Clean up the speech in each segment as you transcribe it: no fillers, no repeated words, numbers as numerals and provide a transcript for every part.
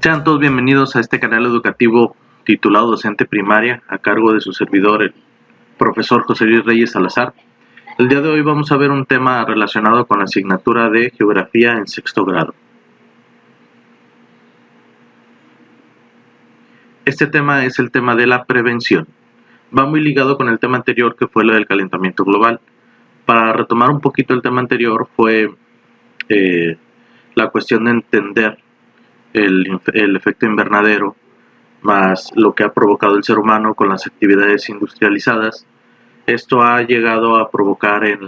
Sean todos bienvenidos a este canal educativo titulado Docente Primaria, a cargo de su servidor, el profesor José Luis Reyes Salazar. El día de hoy vamos a ver un tema relacionado con la asignatura de Geografía en sexto grado. Este tema es el tema de la prevención. Va muy ligado con el tema anterior, que fue lo del calentamiento global. Para retomar un poquito el tema anterior, fue la cuestión de entender el efecto invernadero, más lo que ha provocado el ser humano con las actividades industrializadas. Esto ha llegado a provocar en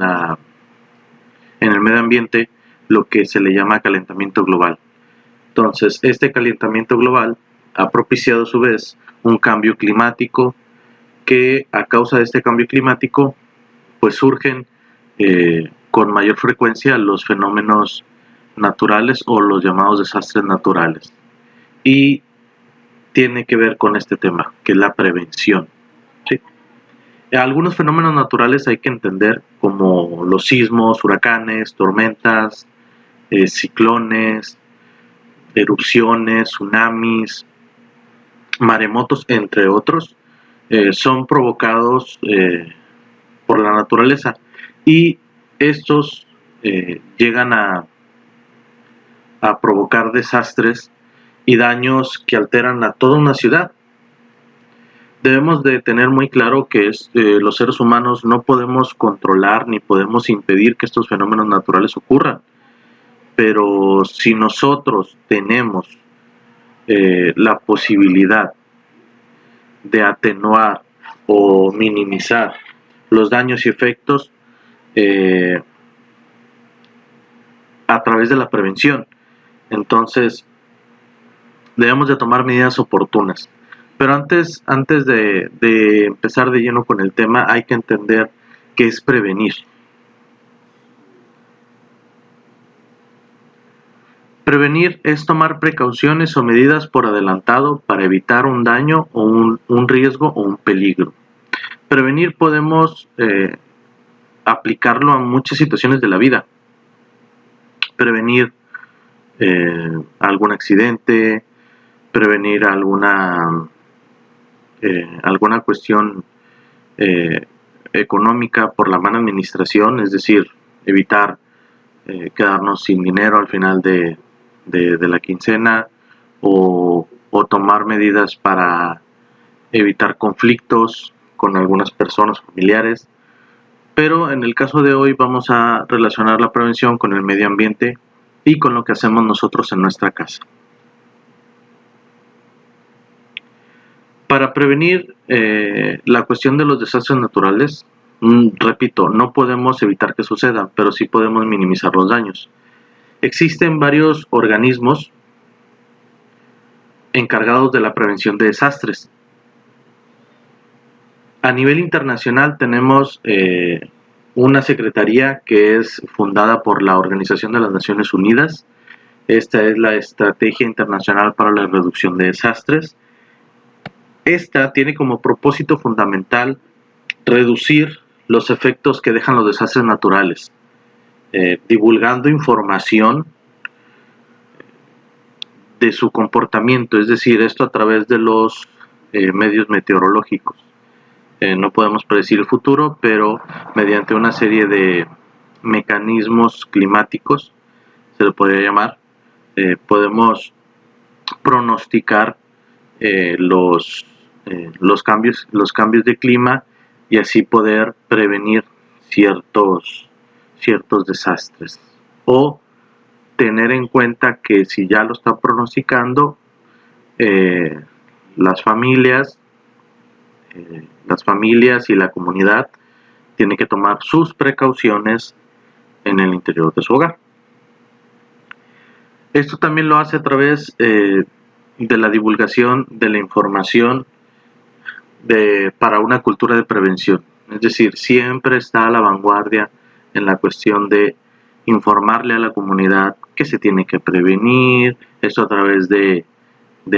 el medio ambiente lo que se le llama calentamiento global. Entonces, este calentamiento global ha propiciado a su vez un cambio climático, que a causa de este cambio climático pues surgen con mayor frecuencia los fenómenos naturales o los llamados desastres naturales, y tiene que ver con este tema, que es la prevención. ¿Sí? Algunos fenómenos naturales hay que entender, como los sismos, huracanes, tormentas, ciclones, erupciones, tsunamis, maremotos, entre otros. Son provocados por la naturaleza, y estos llegan a provocar desastres y daños que alteran a toda una ciudad. Debemos de tener muy claro que los seres humanos no podemos controlar ni podemos impedir que estos fenómenos naturales ocurran, pero si nosotros tenemos la posibilidad de atenuar o minimizar los daños y efectos a través de la prevención, entonces debemos de tomar medidas oportunas. Pero antes de empezar de lleno con el tema, hay que entender qué es prevenir. Prevenir es tomar precauciones o medidas por adelantado para evitar un daño o un riesgo o un peligro. Prevenir podemos aplicarlo a muchas situaciones de la vida. Prevenir algún accidente, prevenir alguna cuestión económica por la mala administración, es decir, evitar quedarnos sin dinero al final de la quincena, o tomar medidas para evitar conflictos con algunas personas familiares. Pero en el caso de hoy vamos a relacionar la prevención con el medio ambiente y con lo que hacemos nosotros en nuestra casa. Para prevenir la cuestión de los desastres naturales, repito, no podemos evitar que sucedan, pero sí podemos minimizar los daños. Existen varios organismos encargados de la prevención de desastres. A nivel internacional tenemos una secretaría que es fundada por la Organización de las Naciones Unidas. Esta es la Estrategia Internacional para la Reducción de Desastres. Esta tiene como propósito fundamental reducir los efectos que dejan los desastres naturales, divulgando información de su comportamiento, es decir, esto a través de los medios meteorológicos. No podemos predecir el futuro, pero mediante una serie de mecanismos climáticos, se le podría llamar, podemos pronosticar los cambios de clima, y así poder prevenir ciertos desastres, o tener en cuenta que si ya lo está pronosticando, las familias y la comunidad tienen que tomar sus precauciones en el interior de su hogar. Esto también lo hace a través de la divulgación de la información para una cultura de prevención. Es decir, siempre está a la vanguardia en la cuestión de informarle a la comunidad que se tiene que prevenir. Esto a través de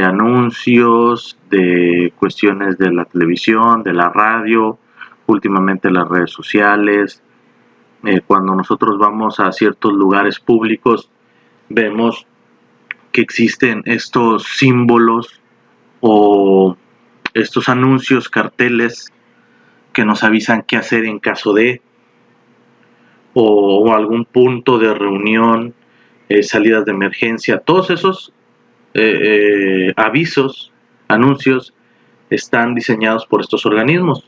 anuncios, de cuestiones de la televisión, de la radio, últimamente las redes sociales. Cuando nosotros vamos a ciertos lugares públicos, vemos que existen estos símbolos o estos anuncios, carteles que nos avisan qué hacer en caso de, o algún punto de reunión, salidas de emergencia. Todos esos avisos, anuncios, están diseñados por estos organismos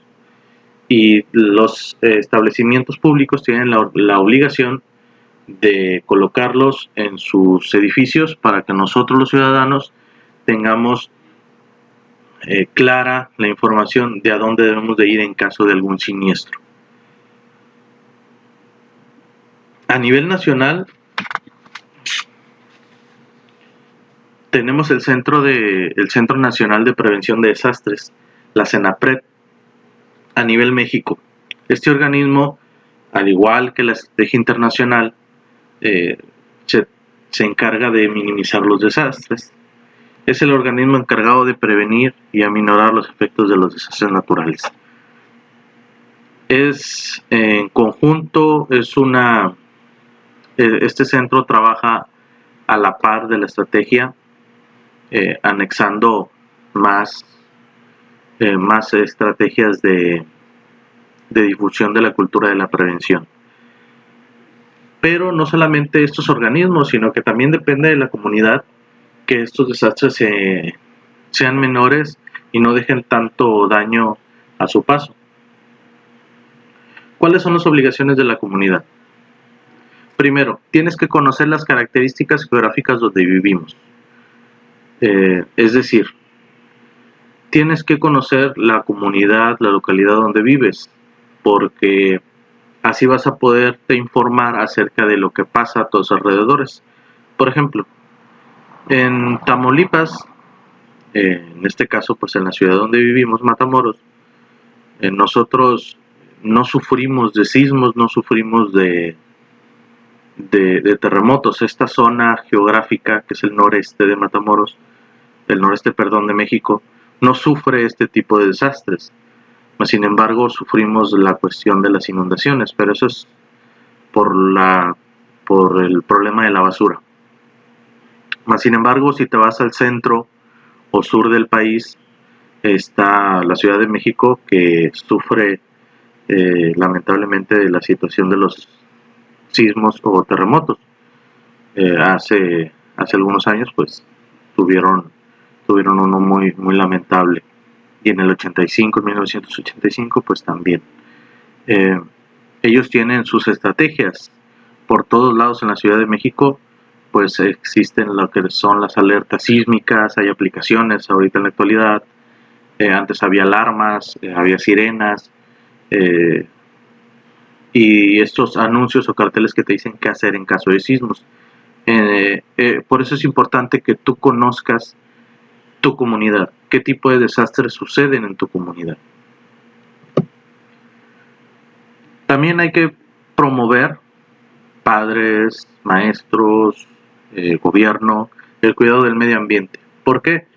y los establecimientos públicos tienen la obligación de colocarlos en sus edificios para que nosotros los ciudadanos tengamos clara la información de a dónde debemos de ir en caso de algún siniestro. A nivel nacional tenemos el Centro Nacional de Prevención de Desastres, la CENAPRED, a nivel México. Este organismo, al igual que la estrategia internacional, se encarga de minimizar los desastres. Es el organismo encargado de prevenir y aminorar los efectos de los desastres naturales. En conjunto, este centro trabaja a la par de la estrategia, anexando más estrategias de difusión de la cultura de la prevención. Pero no solamente estos organismos, sino que también depende de la comunidad que estos desastres sean menores y no dejen tanto daño a su paso. ¿Cuáles son las obligaciones de la comunidad? Primero, tienes que conocer las características geográficas donde vivimos. Es decir, tienes que conocer la comunidad, la localidad donde vives, porque así vas a poderte informar acerca de lo que pasa a tus alrededores. Por ejemplo, en Tamaulipas, en este caso, pues en la ciudad donde vivimos, Matamoros, nosotros no sufrimos de sismos, no sufrimos de terremotos. Esta zona geográfica, que es el noreste de Matamoros, el noreste, perdón, de México, no sufre este tipo de desastres. Sin embargo, sufrimos la cuestión de las inundaciones, pero eso es por el problema de la basura. Sin embargo, si te vas al centro o sur del país, está la Ciudad de México, que sufre lamentablemente de la situación de los sismos o terremotos. Hace algunos años pues tuvieron uno muy lamentable, y en el 85, en 1985 pues también. Ellos tienen sus estrategias por todos lados. En la Ciudad de México pues existen lo que son las alertas sísmicas, hay aplicaciones ahorita en la actualidad, antes había alarmas, había sirenas, y estos anuncios o carteles que te dicen qué hacer en caso de sismos. Por eso es importante que tú conozcas tu comunidad, qué tipo de desastres suceden en tu comunidad. También hay que promover, padres, maestros, gobierno, el cuidado del medio ambiente. ¿Por qué?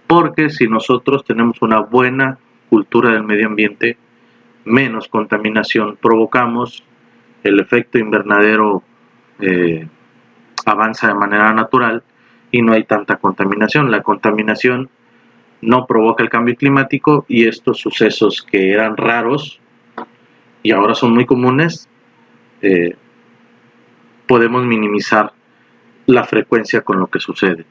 Porque si nosotros tenemos una buena cultura del medio ambiente, menos contaminación provocamos, el efecto invernadero avanza de manera natural y no hay tanta contaminación. La contaminación no provoca el cambio climático, y estos sucesos que eran raros y ahora son muy comunes, podemos minimizar la frecuencia con lo que sucede.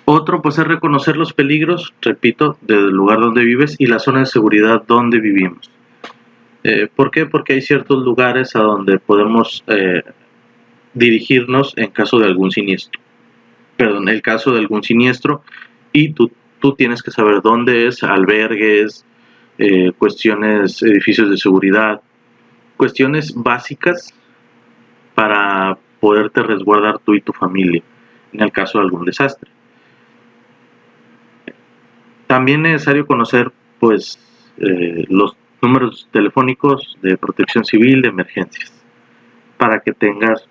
Otro pues es reconocer los peligros, repito, del lugar donde vives y la zona de seguridad donde vivimos. ¿Por qué? Porque hay ciertos lugares a donde podemos dirigirnos en caso de algún siniestro. Perdón, el caso de algún siniestro, y tú tienes que saber dónde es, albergues, cuestiones, edificios de seguridad, cuestiones básicas para poderte resguardar tú y tu familia en el caso de algún desastre. También es necesario conocer pues los números telefónicos de protección civil de emergencias para que tengas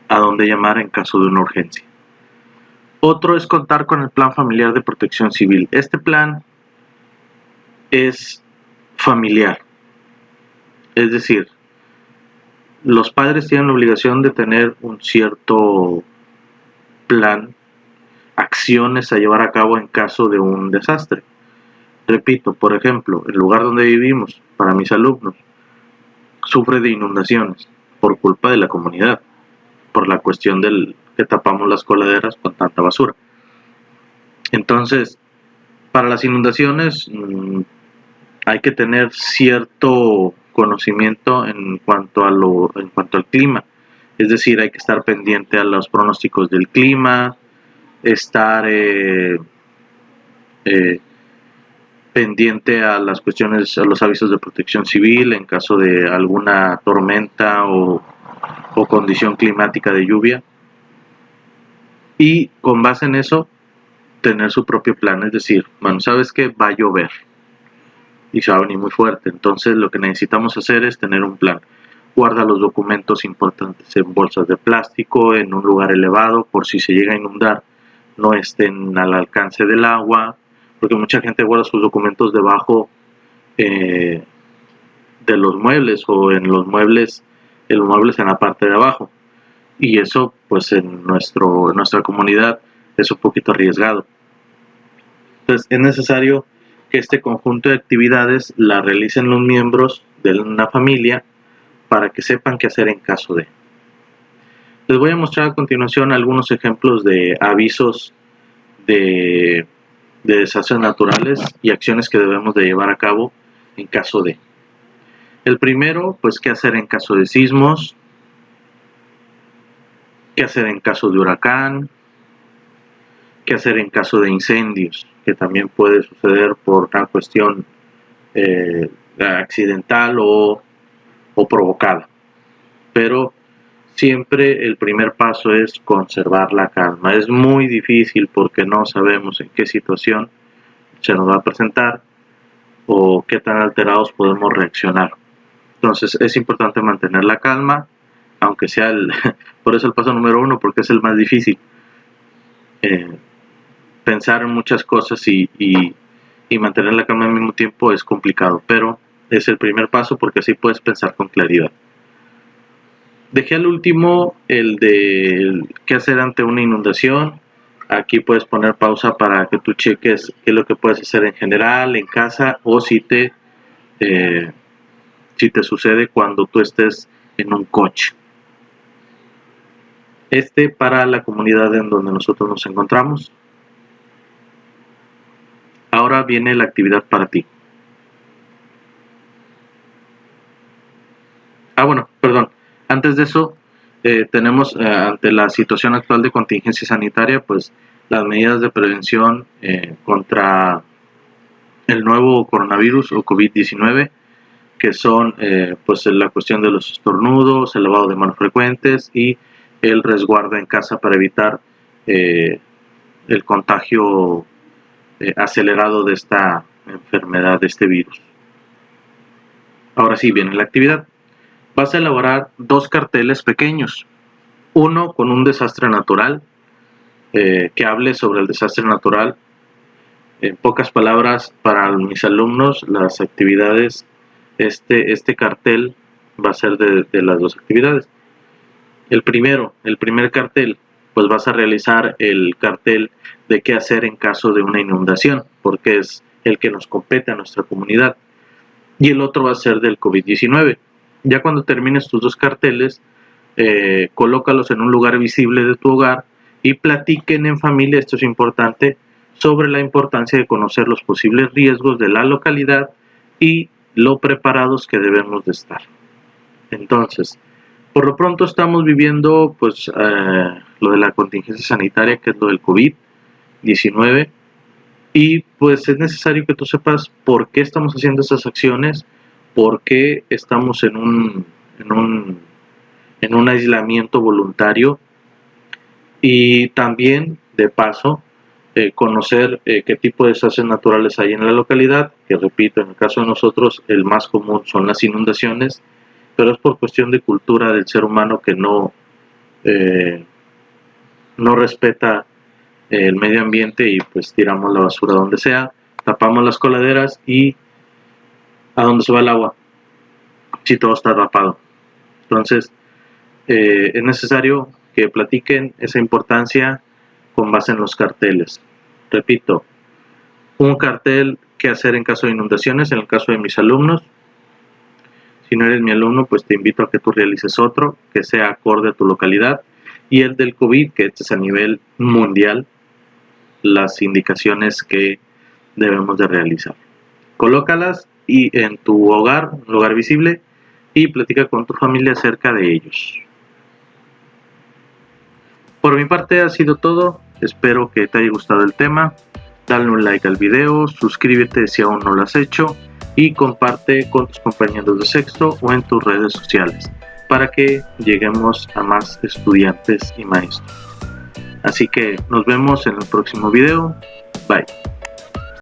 a dónde llamar en caso de una urgencia. Otro es contar con el Plan Familiar de Protección Civil. Este plan es familiar, es decir, los padres tienen la obligación de tener un cierto plan, acciones a llevar a cabo en caso de un desastre. Repito, por ejemplo, el lugar donde vivimos, para mis alumnos, sufre de inundaciones por culpa de la comunidad, por la cuestión del que tapamos las coladeras con tanta basura. Entonces, para las inundaciones hay que tener cierto conocimiento en cuanto al clima. Es decir, hay que estar pendiente a los pronósticos del clima, estar pendiente a las cuestiones, a los avisos de protección civil en caso de alguna tormenta o condición climática de lluvia. Y con base en eso, tener su propio plan. Es decir, bueno, ¿sabes qué? Va a llover y se va a venir muy fuerte. Entonces lo que necesitamos hacer es tener un plan. Guarda los documentos importantes en bolsas de plástico, en un lugar elevado, por si se llega a inundar, no estén al alcance del agua, porque mucha gente guarda sus documentos debajo de los muebles o en los muebles en la parte de abajo. Y eso, pues en nuestra comunidad es un poquito arriesgado. Entonces es necesario que este conjunto de actividades la realicen los miembros de una familia para que sepan qué hacer en caso de. Les voy a mostrar a continuación algunos ejemplos de avisos de desastres naturales y acciones que debemos de llevar a cabo en caso de. El primero, pues qué hacer en caso de sismos, qué hacer en caso de huracán, qué hacer en caso de incendios, que también puede suceder por una cuestión accidental o provocada. Pero siempre el primer paso es conservar la calma. Es muy difícil porque no sabemos en qué situación se nos va a presentar o qué tan alterados podemos reaccionar. Entonces es importante mantener la calma, aunque sea por eso el paso número 1, porque es el más difícil. Pensar en muchas cosas y mantener la calma al mismo tiempo es complicado, pero es el primer paso porque así puedes pensar con claridad. Dejé al último el de qué hacer ante una inundación. Aquí puedes poner pausa para que tú cheques qué es lo que puedes hacer en general, en casa, o si te sucede cuando tú estés en un coche. Para la comunidad en donde nosotros nos encontramos. Ahora viene la actividad para ti. Bueno, perdón. Antes de eso, tenemos ante la situación actual de contingencia sanitaria, pues las medidas de prevención contra el nuevo coronavirus o COVID-19, que son pues la cuestión de los estornudos, el lavado de manos frecuentes y el resguardo en casa para evitar el contagio acelerado de esta enfermedad, de este virus. Ahora sí, viene la actividad. Vas a elaborar 2 carteles pequeños. Uno con un desastre natural, que hable sobre el desastre natural. En pocas palabras, para mis alumnos, las actividades, este cartel va a ser de las 2 actividades. El primer cartel, pues vas a realizar el cartel de qué hacer en caso de una inundación, porque es el que nos compete a nuestra comunidad. Y el otro va a ser del COVID-19. Ya cuando termines tus 2 carteles, colócalos en un lugar visible de tu hogar y platiquen en familia, esto es importante, sobre la importancia de conocer los posibles riesgos de la localidad y lo preparados que debemos de estar. Entonces, por lo pronto estamos viviendo pues lo de la contingencia sanitaria, que es lo del COVID-19, y pues es necesario que tú sepas por qué estamos haciendo estas acciones, por qué estamos en un aislamiento voluntario, y también de paso conocer qué tipo de desastres naturales hay en la localidad, que repito, en el caso de nosotros el más común son las inundaciones, pero es por cuestión de cultura del ser humano que no respeta el medio ambiente y pues tiramos la basura donde sea, tapamos las coladeras y ¿a dónde se va el agua? Si todo está tapado. Entonces, es necesario que platiquen esa importancia con base en los carteles. Repito, un cartel que hacer en caso de inundaciones, en el caso de mis alumnos. Si no eres mi alumno, pues te invito a que tú realices otro que sea acorde a tu localidad. Y el del COVID, que este es a nivel mundial, las indicaciones que debemos de realizar. Colócalas y en tu hogar, un lugar visible, y platica con tu familia acerca de ellos. Por mi parte ha sido todo. Espero que te haya gustado el tema. Dale un like al video, suscríbete si aún no lo has hecho y comparte con tus compañeros de sexto o en tus redes sociales para que lleguemos a más estudiantes y maestros. Así que nos vemos en el próximo video. Bye.